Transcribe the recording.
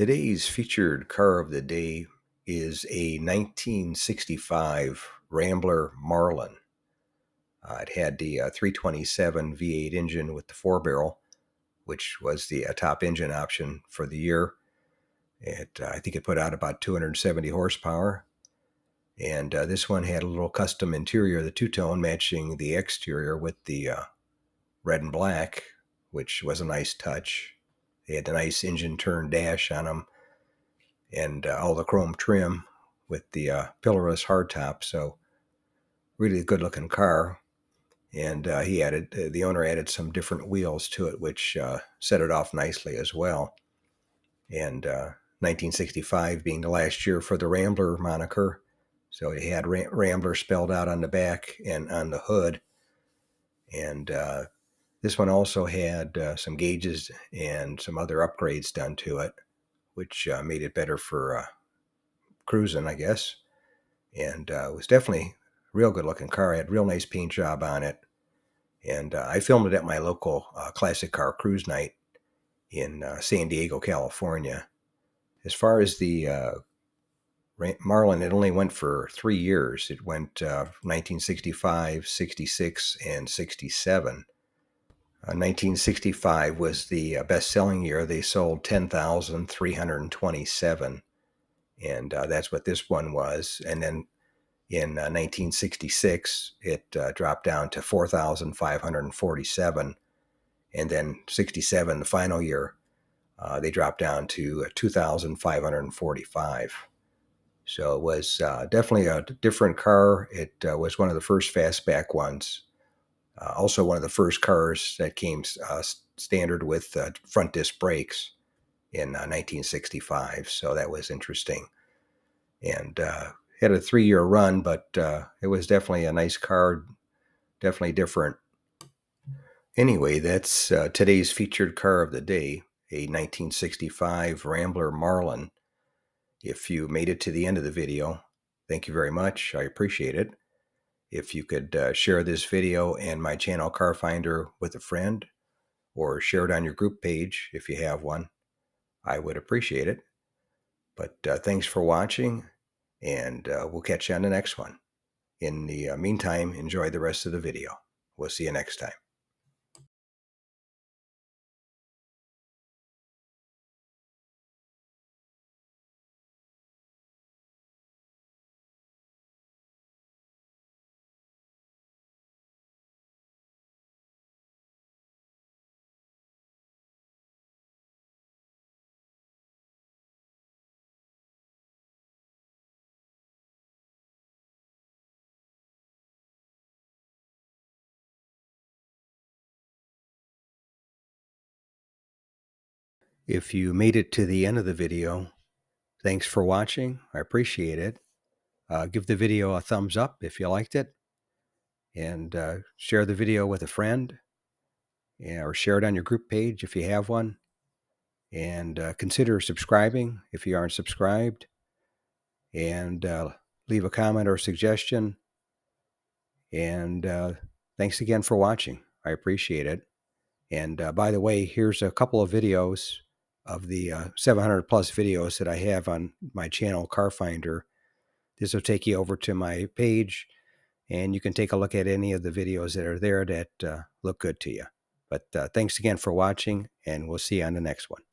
Today's featured car of the day is a 1965 Rambler Marlin. It had the 327 V8 engine with the 4-barrel, which was the top engine option for the year. I think it put out about 270 horsepower. And this one had a little custom interior, the two-tone, matching the exterior with the red and black, which was a nice touch. They had a nice engine turn dash on them, and all the chrome trim with the pillarless hardtop. So really a good looking car. And the owner added some different wheels to it, which set it off nicely as well. And 1965 being the last year for the Rambler moniker. So it had Rambler spelled out on the back and on the hood. And this one also had some gauges and some other upgrades done to it, which made it better for cruising, I guess. And it was definitely a real good looking car. It had a real nice paint job on it. And I filmed it at my local classic car cruise night in San Diego, California. As far as the Marlin, it only went for 3 years. It went 1965, 66, and 67. 1965 was the best-selling year. They sold 10,327, and that's what this one was. And then in 1966, it dropped down to 4,547, and then 67, the final year, they dropped down to 2,545. So it was definitely a different car. It was one of the first fastback ones. Also one of the first cars that came standard with front disc brakes in 1965. So that was interesting. And had a 3-year run, but it was definitely a nice car, definitely different. Anyway, that's today's featured car of the day, a 1965 Rambler Marlin. If you made it to the end of the video, thank you very much. I appreciate it. If you could share this video and my channel Car Finder with a friend, or share it on your group page if you have one, I would appreciate it. But thanks for watching, and we'll catch you on the next one. In the meantime, enjoy the rest of the video. We'll see you next time. If you made it to the end of the video, thanks for watching. I appreciate it. Give the video a thumbs up if you liked it, and share the video with a friend, or share it on your group page if you have one, and consider subscribing if you aren't subscribed, and leave a comment or suggestion. And thanks again for watching. I appreciate it. And by the way, here's a couple of videos of the 700 plus videos that I have on my channel, Car Finder. This will take you over to my page, and you can take a look at any of the videos that are there that look good to you. But thanks again for watching, and we'll see you on the next one.